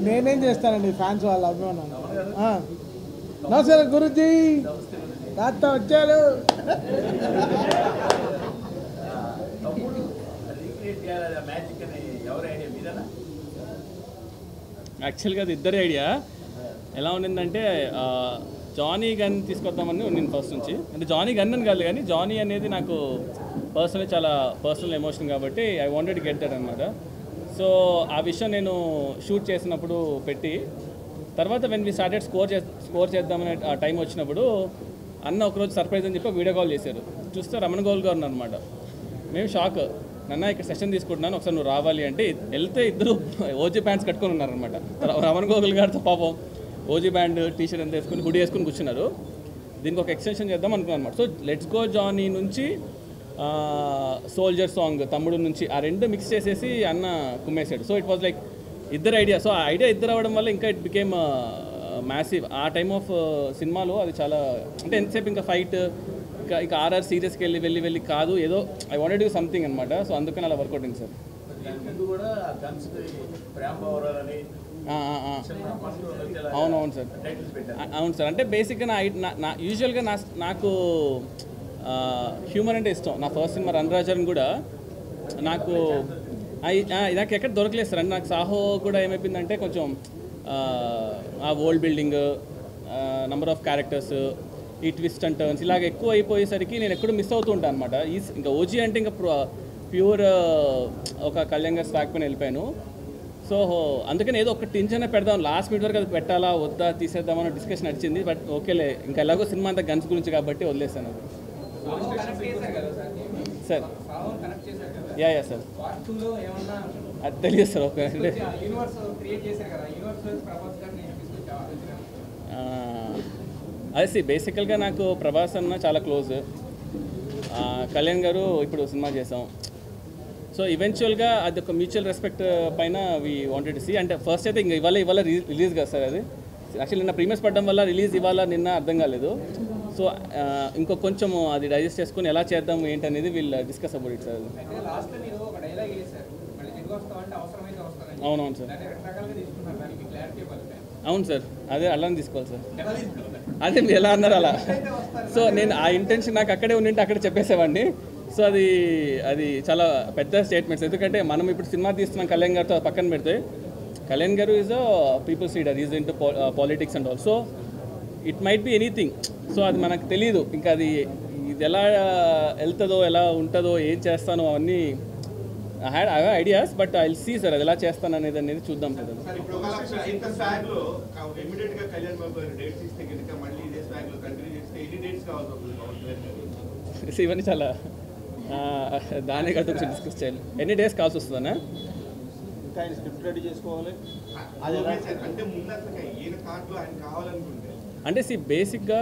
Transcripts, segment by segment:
నేనేం చేస్తానండి ఫ్యాన్స్ వాళ్ళ అభిమానం. నమస్కారం గురుజీ, తాత వచ్చారు. యాక్చువల్గా అది ఇద్దరి ఐడియా. ఎలా ఉండిందంటే జానీ గన్ తీసుకొద్దామని ఉండింది ఫస్ట్ నుంచి. అంటే జానీ గన్ అని కాదు, కానీ జానీ అనేది నాకు పర్సనలీ చాలా పర్సనల్ ఎమోషన్ కాబట్టి I wanted to get that అనమాట. సో ఆ విషయం నేను షూట్ చేసినప్పుడు పెట్టి తర్వాత వెన్ వి స్టార్టెడ్ స్కోర్ చేద్దామనే ఆ టైం వచ్చినప్పుడు అన్న ఒకరోజు సర్ప్రైజ్ అని చెప్పి వీడియో కాల్ చేశారు. చూస్తే రమణ గోల్ గారు అనమాట. మేము షాక్, నన్న ఇక్కడ సెషన్ తీసుకుంటున్నాను, ఒకసారి నువ్వు రావాలి అంటే వెళ్తే ఇద్దరు ఓజీ ప్యాంట్స్ కట్టుకొని ఉన్నారనమాట. రమణ గోగుల్ గారితో పాపం ఓజీ బ్యాండ్ టీషర్ట్ అంతా వేసుకుని హుడీ వేసుకుని కూర్చున్నారు. దీనికి ఒక ఎక్స్టెన్షన్ చేద్దాం అనుకున్నాను అనమాట. సో లెట్స్ గో జానీ నుంచి సోల్జర్ సాంగ్ తమ్ముడు నుంచి ఆ రెండు మిక్స్ చేసేసి అన్న కుమ్మేశాడు. సో ఇట్ వాజ్ లైక్ ఇద్దరు ఐడియా. సో ఆ ఐడియా ఇద్దరు అవ్వడం వల్ల ఇంకా ఇట్ బికేమ్ మ్యాసివ్. ఆ టైమ్ ఆఫ్ సినిమాలో అది చాలా, అంటే ఎంతసేపు ఇంకా ఫైట్, ఇంకా ఆర్ఆర్ సీరియస్కి వెళ్ళి కాదు, ఏదో ఐ వాంటెడ్ డూ సంథింగ్ అనమాట. సో అందుకని అలా వర్కౌట్ అయింది సార్. అవునవును సార్, అవును సార్. అంటే బేసిక్గా నా యూజువల్గా నాకు హ్యూమర్ అంటే ఇష్టం. నా ఫస్ట్ సినిమా రణరాజన్ కూడా నాకు ఎక్కడ దొరకలేదు సార్. అంటే నాకు సాహో కూడా ఏమైపోయిందంటే కొంచెం ఆ world building, number of characters, ఈ ట్విస్ట్ అండ్ టర్న్స్ ఇలాగ ఎక్కువ అయిపోయేసరికి నేను ఎక్కడో మిస్ అవుతూ ఉంటాను అనమాట. ఇంకా ఓజీ అంటే ఇంకా ప్యూర్ ఒక కళ్యాణ్ గారి స్టాక్ పైన వెళ్ళిపోయాను. సో అందుకని ఏదో ఒక టెన్షన్ పెడదాం, లాస్ట్ మినిట్ వరకు అది పెట్టాలా వద్దా తీసేద్దామని డిస్కషన్ నడిచింది. బట్ ఓకేలే, ఇంకా ఎలాగో సినిమా అంతా గన్స్ గురించి కాబట్టి వదిలేస్తాను అది. సార్ యా సార్, అది తెలియదు సార్. ఓకే, అదే బేసికల్గా నాకు ప్రభాస్ అన్న చాలా క్లోజ్. కళ్యాణ్ గారు ఇప్పుడు సినిమా చేసాం. సో ఈవెన్చువల్గా అది ఒక మ్యూచువల్ రెస్పెక్ట్ పైన వీ వాంటెడ్ టు సీ. అంటే ఫస్ట్ అయితే ఇంకా ఇవాళ రిలీజ్ కదా సార్. అది యాక్చువల్లీ నిన్న ప్రీమియర్స్ పడడం వల్ల రిలీజ్ ఇవాళ నిన్న అర్థం కాలేదు. సో ఇంకో కొంచెం అది డైజెస్ట్ చేసుకుని ఎలా చేద్దాం ఏంటనేది వీళ్ళు డిస్కస్ అబౌట్ ఇట్ సార్. అవునవును సార్, అవును సార్, అదే అలానే తీసుకోవాలి సార్. అదే మీరు ఎలా అన్నారు అలా. సో నేను ఆ ఇంటెన్షన్ నాకు అక్కడే ఉండింటే అక్కడే చెప్పేసేవాడిని. సో అది చాలా పెద్ద స్టేట్మెంట్స్. ఎందుకంటే మనం ఇప్పుడు సినిమా తీస్తున్నాం కళ్యాణ్ గారితో పక్కన పెడితే, కళ్యాణ్ గారు is a peoples leader, is into politics and all. So it might be anything. So అది మనకు తెలియదు, ఇంకా ఇది ఎలా వెళ్తుందో ఎలా ఉంటుందో ఏం చేస్తానో అవన్నీ I have ideas. But I will see sir అది ఎలా చేస్తాను అనేది చూద్దాం సార్. ఇవన్నీ చాలా దానే కదా కొంచెం డిస్కస్ చేయాలి. ఎన్ని డేస్ కావాల్సి వస్తుందన్నా? అంటే బేసిక్గా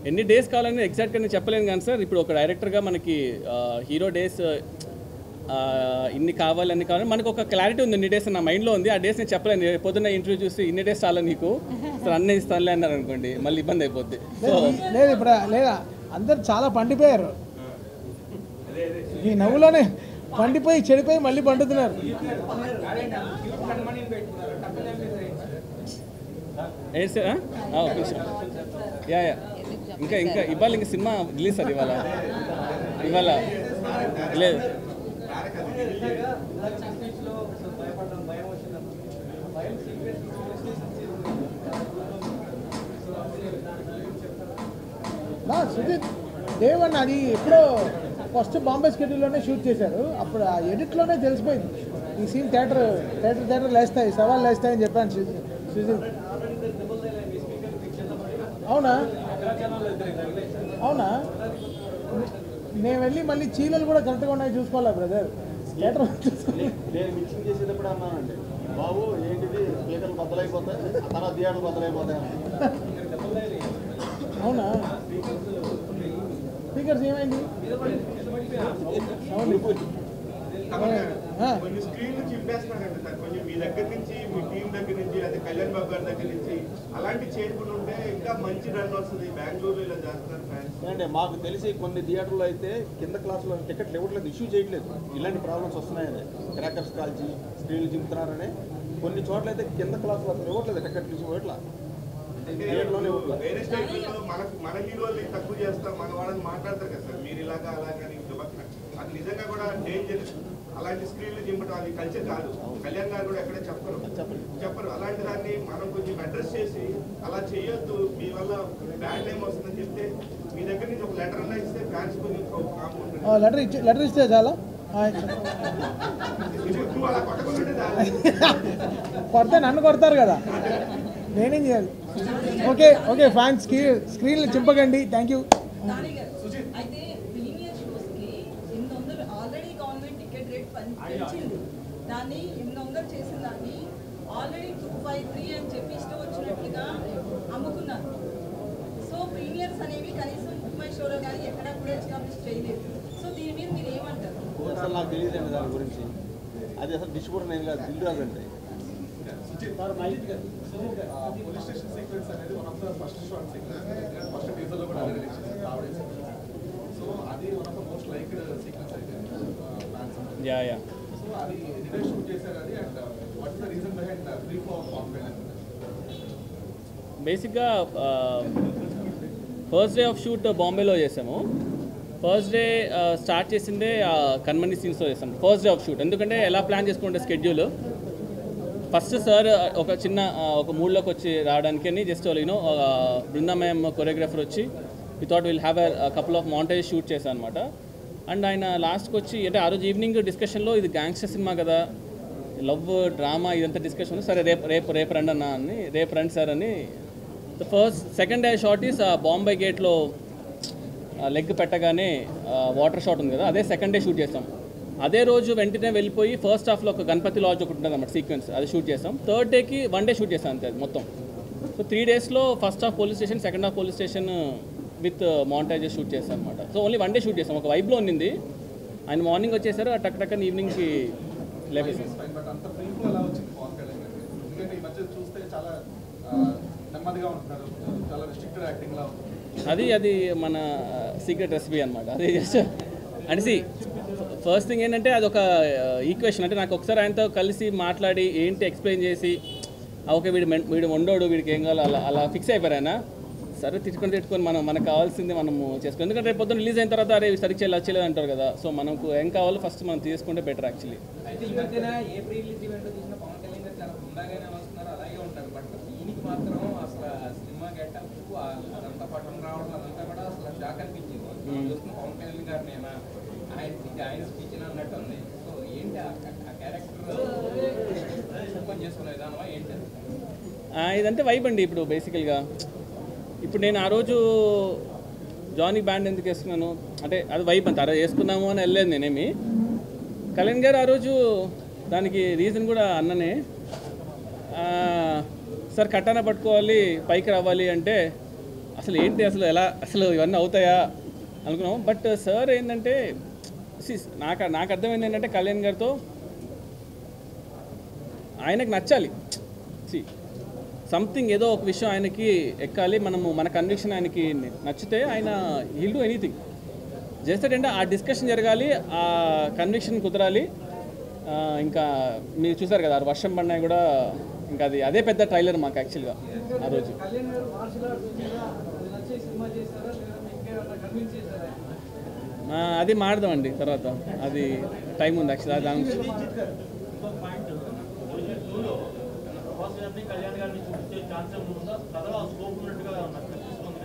ఎన్ని డేస్ కావాలని ఎగ్జాక్ట్గా నేను చెప్పలేను కానీ సార్, ఇప్పుడు ఒక డైరెక్టర్గా మనకి హీరో డేస్ ఇన్ని కావాలని మనకు ఒక క్లారిటీ ఉంది. ఇన్ని డేస్ నా మైండ్లో ఉంది. ఆ డేస్ నేను చెప్పలేను. పొద్దున్న ఇంటర్వ్యూ చూసి ఇన్ని డేస్ చాలా నీకు సార్ అన్నీ ఇస్తానులే అన్నారు అనుకోండి, మళ్ళీ ఇబ్బంది అయిపోద్ది. సో లేదు ఇప్పుడు లేదా అందరు చాలా పండిపోయారు. ఈ నవ్వులోనే పండిపోయి చెడిపోయి మళ్ళీ పండుతున్నారు. ఏంటి సార్? ఒక నిమిషం. యా ఇంకా ఇవాళ ఇంకా సినిమా రిలీజ్ సార్. ఇవాళ లేదు. సుజిత్ దేవన్న అది ఎప్పుడో ఫస్ట్ బాంబే స్కెడ్యూల్లోనే షూట్ చేశారు. అప్పుడు ఆ ఎడిట్లోనే తెలిసిపోయింది ఈ సీన్ థియేటర్ లేస్తాయి, సవాళ్ళు లేస్తాయని చెప్పాను సుజిత్. అవునా నేను వెళ్ళి మళ్ళీ చీలలు కూడా కరెక్ట్గా ఉన్నాయి చూసుకోవాలా బ్రదర్. థియేటర్ మిక్సింగ్ చేసేటప్పుడు అన్నానండి, బాబు ఏంటిది స్పీకర్లు బద్దలైపోతాయి, తర్వాత థియేటర్లు బద్దలైపోతాయి. అవునా? స్పీకర్స్ ఏమైంది? కొన్ని స్క్రీన్లు చింపేస్తున్నారంట సార్, కొంచెం మీ దగ్గర నుంచి, మీ టీం దగ్గర నుంచి, అదే కళ్యాణ్ బాబు గారి దగ్గర నుంచి అలాంటి చేయకుండా ఉంటే ఇంకా మంచి రన్ వస్తుంది. బెంగళూరులో ఇలా చేస్తున్నారు ఫ్యాన్స్. అంటే మాకు తెలిసి కొన్ని థియేటర్లో అయితే కింద క్లాసులో టికెట్లు ఇవ్వట్లేదు, ఇష్యూ చేయట్లేదు. ఇలాంటి ప్రాబ్లమ్స్ వస్తున్నాయని, క్రాకర్స్ కాల్చి స్క్రీన్లు చింపుతున్నారని కొన్ని చోట్ల అయితే కింద క్లాసులో అసలు ఇవ్వట్లేదు, టికెట్లు ఇష్యూ ఇవ్వట్లా. వేరే స్టేట్లో మన హీరోలు తక్కువ చేస్తాం, మన వాళ్ళని మాట్లాడతారు కదా సార్, మీరు ఇలాగా అలాగా అది నిజంగా కూడా డేంజర్. అలాంటి స్క్రీన్లు చింపడం అది కల్చర్ కాదు. కళ్యాణ్ గారు కూడా ఎక్కడే చెప్పరు. అలాంటి దాన్ని మనం కొంచెం అడ్రస్ చేసి అలా చేయొద్దు, మీ వల్ల బ్యాడ్ టైం వస్తుందని చెప్తే మీ దగ్గర నుంచి ఒక లెటర్ అన్నా ఇస్తే ఫ్యాన్స్ కొంచెం కామ్ ఉంటుంది. లెటర్ ఇస్తే చాలా అలా కొట్టకుండా కొడితే నన్ను కొడతారు కదా, నేనేం చేయాలి? ఓకే ఓకే, ఫ్యాన్స్కి స్క్రీన్లు చింపకండి. Thank you. అయితే ప్రీమియర్ షోస్కి 800 ఆల్రెడీ గవర్నమెంట్ టికెట్ రేట్ పెంచింది. దాన్ని 800 చేసిన దాన్ని ఆల్రెడీ 253 అని చెప్పి ఇష్టం వచ్చినట్లుగా అమ్ముకున్నారు. సో ప్రీమియర్స్ అనేవి కనీసం ముప్పై షోలో కానీ ఎక్కడా కూడా ఎస్టాబ్లిష్ చేయలేదు. సో దీని మీద మీరు ఏమంటారు? అసలు నాకు తెలియదండి దాని గురించి. అది అసలు డిస్ట్రిబ్యూటర్ నేను కాదు, దిల్ రాజండి. పోలీస్ స్టేషన్ సీక్వెన్స్ అనేది one of the first short sequence, first టీజర్లో కూడా రావడం. సో అది one of the most liked sequence అయితే యా. సో అది ఎన్ని షూట్ చేశారు అది, and what is the reason behind free for Pavan Kalyan? బేసిక్గా ఫస్ట్ డే ఆఫ్ షూట్ బాంబేలో చేసాము. ఫస్ట్ డే స్టార్ట్ చేసిందే కన్మని సీన్స్తో చేసాం ఫస్ట్ డే ఆఫ్ షూట్. ఎందుకంటే ఎలా ప్లాన్ చేసుకుంటే స్కెడ్యూల్, ఫస్ట్ సార్ ఒక చిన్న ఒక మూడ్లోకి వచ్చి రావడానికి జస్ట్ యూనో బృందామయం కొరియోగ్రాఫర్ వచ్చి we thought will have a couple of montage shoot చేశాను అనమాట. అండ్ ఆయన లాస్ట్కి వచ్చి అంటే ఆ రోజు ఈవినింగ్ డిస్కషన్లో ఇది గ్యాంగ్స్టర్ సినిమా కదా, లవ్ డ్రామా ఇదంతా డిస్కషన్, సరే రేపు రండి అన్న అని, రేపు రండి సార్ అని. Second day shot is Bombay గేట్లో లెగ్ పెట్టగానే వాటర్ షాట్ ఉంది కదా, అదే సెకండ్ డే షూట్ చేస్తాం. అదే రోజు వెంటనే వెళ్ళిపోయి ఫస్ట్ హాఫ్లో ఒక గణపతి లాడ్జ్ ఒకటి ఉంటుంది అన్నమాట సీక్వెన్స్, అది షూట్ చేస్తాం. థర్డ్ డేకి 1 డే షూట్ చేస్తాం అంతే అది మొత్తం. సో 3 డేస్లో first half police station, second half police station with montages shoot చేస్తాం అనమాట. సో ఓన్లీ 1 డే షూట్ చేస్తాం. ఒక వైబ్లో ఉన్నింది. ఆయన మార్నింగ్ వచ్చేసారు, టక్ టక్కని ఈవినింగ్కి లేపేసాం. బట్ అంత ఫ్రీఫ్లో ఎలా వచ్చింది పవన్ కళ్యాణ్ గారికి? ఎందుకంటే ఈ మధ్య చూస్తే చాలా నెమ్మదిగా ఉంటున్నారు, చాలా రిస్ట్రిక్టెడ్ యాక్టింగ్లా ఉంటుంది. అది మన సీక్రెట్ రెసిపీ అనమాట. అది జస్ట్ అంటే ఫస్ట్ థింగ్ ఏంటంటే అది ఒక ఈక్వేషన్. అంటే నాకు ఒకసారి ఆయనతో కలిసి మాట్లాడి ఏంటి ఎక్స్ప్లెయిన్ చేసి ఓకే వీడు వండోడు, వీడికి ఏం కావాలో అలా ఫిక్స్ అయిపోయారు ఆయన. సరే తిట్టుకొని మనకు కావాల్సింది మనము చేసుకోవాలి. ఎందుకంటే రేపు పొద్దున్న రిలీజ్ అయిన తర్వాత అరే సరిగ్గా చేయలేదు అంటారు కదా. సో మనకు ఏం కావాలో ఫస్ట్ మనం తీసుకుంటే బెటర్ యాక్చువల్లీ. అయితే ఈ మధ్యన ఏ ప్రీ రిలీజ్ ఈవెంట్ చూసిన పవన్ కళ్యాణ్ గారు చాలా హుందాగానే వస్తున్నారు, అలాగే ఉంటారు. బట్ దీనికి మాత్రం అసలు సినిమా గెటప్ అదంతా పట్టణం రావడం అదంతా కూడా అసలు షాక్ అనిపించింది. చూస్తున్న పవన్ కళ్యాణ్ గారిని ఆయన స్పీచ్ అన్నట్టు ఉంది. సో ఏంటి ఆ క్యారెక్టర్ ఓపెన్ చేసుకునే విధానమా ఏంటి? ఇదంటే వైబ్ అండి. ఇప్పుడు బేసికల్గా ఇప్పుడు నేను ఆ రోజు జానీ బ్యాండ్ ఎందుకు వేసుకున్నాను అంటే అది వైబ్ అంత అలా వేసుకున్నాము అని వెళ్ళలేదు నేనేమి. కళ్యాణ్ గారు ఆ రోజు దానికి రీజన్ కూడా అన్ననే, సార్ కట్టాన పట్టుకోవాలి పైకి రావాలి అంటే అసలు ఏంటి అసలు ఇవన్నీ అవుతాయా అనుకున్నాం. బట్ సార్ ఏంటంటే నాకు అర్థమైంది ఏంటంటే కళ్యాణ్ గారితో ఆయనకు నచ్చాలి. సంథింగ్ ఏదో ఒక విషయం ఆయనకి ఎక్కాలి, మన కన్విక్షన్ ఆయనకి నచ్చితే ఆయన విల్ డూ ఎనీథింగ్. చేస్తాడంటే ఆ డిస్కషన్ జరగాలి, ఆ కన్విక్షన్ కుదరాలి. ఇంకా మీరు చూసారు కదా వర్షం పడినా కూడా ఇంకా అదే పెద్ద ట్రైలర్ మాకు యాక్చువల్గా ఆ రోజు. అది మాడదామండి తర్వాత, అది టైం ఉంది యాక్చువల్గా దాని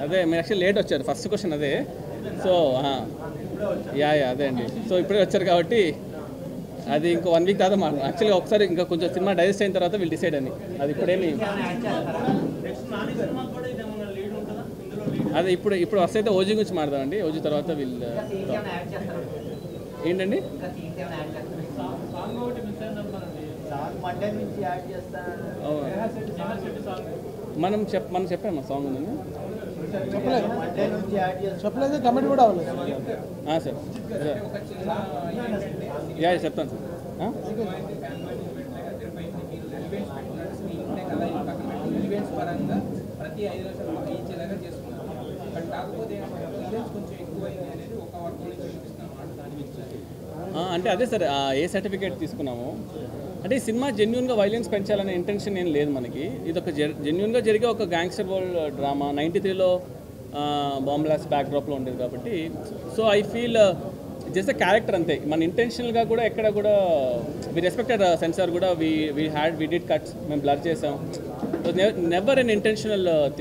అదే మీరు యాక్చువల్లీ లేట్ వచ్చారు, ఫస్ట్ క్వశ్చన్ అదే. సో అదే అండి. సో ఇప్పుడే వచ్చారు కాబట్టి అది ఇంకో 1 వీక్ తర్వాత మాట్లాడు. యాక్చువల్గా ఒకసారి ఇంకా కొంచెం సినిమా డైజెస్ట్ అయిన తర్వాత వీళ్ళు డిసైడ్ అని. అది ఇప్పుడేమి అదే ఇప్పుడు వస్తే అయితే ఓజీ గురించి మాట్లాడదామండి. ఓజీ తర్వాత వీళ్ళు ఏంటండి మనం చెప్పాము సాంగ్ ఉందని. చెప్పలేదు కమెంట్ కూడా అవ్వలేదు. సార్ ఒక చిన్న ఏంటంటే యా చెప్తాను సార్. ఈవెంట్స్ పరంగా ప్రతి 5 నిమిషాలు ఇచ్చేలాగా చేసుకున్నారు. బట్ కాకపోతే ఈవెంట్స్ కొంచెం ఎక్కువైంది అనేది ఒక వర్గం నుంచి చూపిస్తున్నాం దాని గురించి. అంటే అదే సార్ ఏ సర్టిఫికేట్ తీసుకున్నాము అంటే ఈ సినిమా జెన్యున్గా వైలెన్స్ పెంచాలనే ఇంటెన్షన్ ఏం లేదు మనకి. ఇది ఒక జెన్యున్గా జరిగే ఒక గ్యాంగ్స్టర్ వరల్డ్ డ్రామా 93లో బాంబ్ బ్లాస్ట్ బ్యాక్డ్రాప్లో ఉండేది కాబట్టి so I feel just character అంతే. మన ఇంటెన్షనల్గా కూడా ఎక్కడ కూడా వి రెస్పెక్టెడ్ సెన్సార్ కూడా వి డిడ్ కట్స్, మేము బ్లర్ చేసాం. నెవర్ ఎన్ ఇంటెన్షనల్ థింగ్.